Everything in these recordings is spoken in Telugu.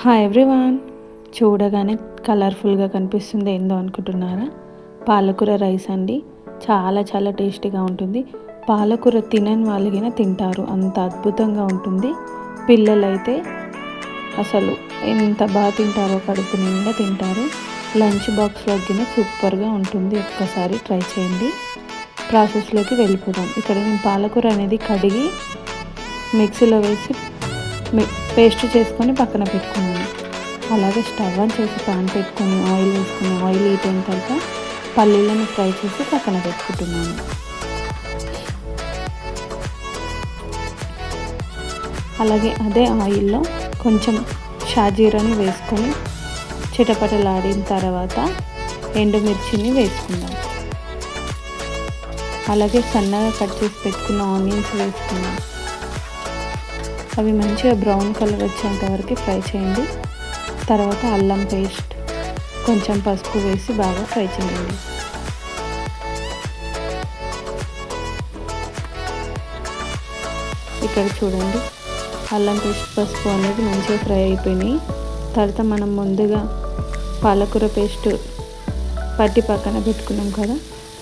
హాయ్ ఎవ్రీవన్, చూడగానే కలర్ఫుల్గా కనిపిస్తుంది ఏందో అనుకుంటున్నారా? పాలకూర రైస్ అండి. చాలా చాలా టేస్టీగా ఉంటుంది. పాలకూర తినని వాళ్ళకి తింటారు, అంత అద్భుతంగా ఉంటుంది. పిల్లలైతే అసలు ఎంత బాగా తింటారో, కడుపు నిండా తింటారు. లంచ్ బాక్స్లోకి సూపర్గా ఉంటుంది. ఒక్కసారి ట్రై చేయండి. ప్రాసెస్లోకి వెళ్ళిపోదాం. ఇక్కడ నేను పాలకూర అనేది కడిగి మిక్సీలో వేసి పేస్ట్ చేసుకొని పక్కన పెట్టుకున్నాను. అలాగే స్టవ్ ఆన్ చేసి పాన్ పెట్టుకొని ఆయిల్ వేసుకుని, ఆయిల్ హీట్ అయిన తర్వాత పల్లీలను ఫ్రై చేసి పక్కన పెట్టుకుంటున్నాను. అలాగే అదే ఆయిల్లో కొంచెం షాజీరాని వేసుకొని చిటపటలాడిన తర్వాత ఎండుమిర్చిని వేసుకుందాం. అలాగే సన్నగా కట్ చేసి పెట్టుకున్న ఆనియన్స్ వేసుకుందాం. అవి మంచిగా బ్రౌన్ కలర్ వచ్చేంత వరకు ఫ్రై చేయండి. తర్వాత అల్లం పేస్ట్, కొంచెం పసుపు వేసి బాగా ఫ్రై చేయండి. ఇక్కడ చూడండి, అల్లం పేస్ట్, పసుపు అనేది మంచిగా ఫ్రై అయిపోయినాయి. తర్వాత మనం ముందుగా పాలకూర పేస్ట్ పట్టి పక్కన పెట్టుకున్నాం కదా,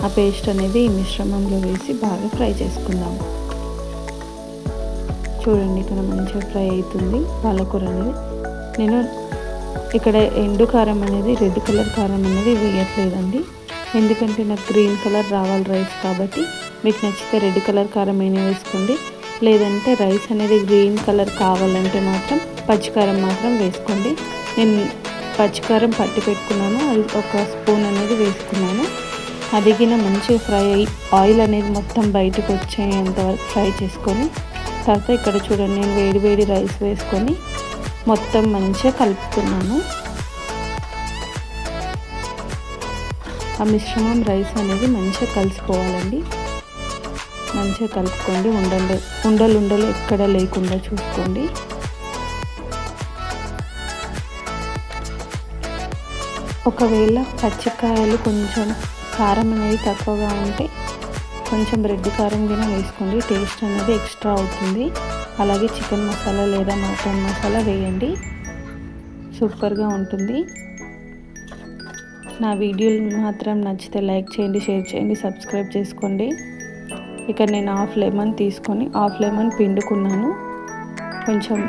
ఆ పేస్ట్ అనేది ఈ మిశ్రమంలో వేసి బాగా ఫ్రై చేసుకుందాం. చూడండి, ఇక్కడ మంచిగా ఫ్రై అవుతుంది పాలకూర అనేది. నేను ఇక్కడ ఎండు కారం అనేది, రెడ్ కలర్ కారం అనేది వేయట్లేదండి. ఎందుకంటే నాకు గ్రీన్ కలర్ రావాలి రైస్ కాబట్టి. మీకు నచ్చితే రెడ్ కలర్ కారం అయినా వేసుకోండి. లేదంటే రైస్ అనేది గ్రీన్ కలర్ కావాలంటే మాత్రం పచ్చికారం మాత్రం వేసుకోండి. నేను పచ్చికారం పట్టి పెట్టుకున్నాను, అది ఒక స్పూన్ అనేది వేసుకున్నాను. అదిగిన మంచిగా ఫ్రై అయ్యి ఆయిల్ అనేది మొత్తం బయటకు వచ్చేంత వరకు ఫ్రై చేసుకొని, తర్వాత ఇక్కడ చూడండి, నేను వేడి వేడి రైస్ వేసుకొని మొత్తం మంచిగా కలుపుతున్నాను. ఆ మిశ్రమం రైస్ అనేది మంచిగా కలిసిపోవాలండి. మంచిగా కలుపుకోండి. ఉండలు ఎక్కడ లేకుండా చూసుకోండి. ఒకవేళ పచ్చికాయలు కొంచెం కారం అనేది తక్కువగా ఉంటే కొంచెం రెడ్ కారం గిన వేసుకోండి, టేస్ట్ అనేది ఎక్స్ట్రా అవుతుంది. అలాగే చికెన్ మసాలా లేదా మటన్ మసాలా వేయండి, సూపర్గా ఉంటుంది. నా వీడియోలు మాత్రం నచ్చితే లైక్ చేయండి, షేర్ చేయండి, సబ్స్క్రైబ్ చేసుకోండి. ఇక్కడ నేను హాఫ్ లెమన్ తీసుకొని హాఫ్ లెమన్ పిండుకున్నాను, కొంచెం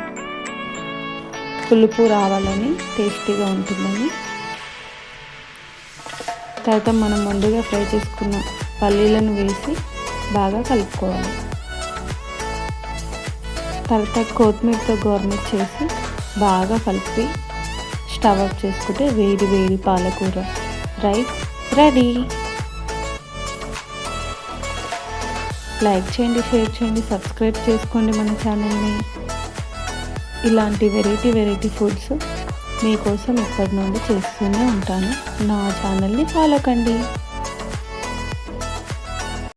పులుపు రావాలని, టేస్టీగా ఉంటుందని. తర్వాత మనం ముందుగా ఫ్రై చేసుకున్న పల్లీలను వేసి బాగా కలుపుకోవాలి. తర్వాత కొత్తిమీరతో గార్నిష్ చేసి బాగా కలిపి స్టవ్ ఆఫ్ చేసుకుంటే వేడి వేడి పాలకూర రైస్ రెడీ. లైక్ చేయండి, షేర్ చేయండి, సబ్స్క్రైబ్ చేసుకోండి మన ఛానల్ని. ఇలాంటి వెరైటీ ఫుడ్స్ మీకోసం ఇప్పటి నుండి చేస్తూనే ఉంటాను. నా ఛానల్ని ఫాలో కండి.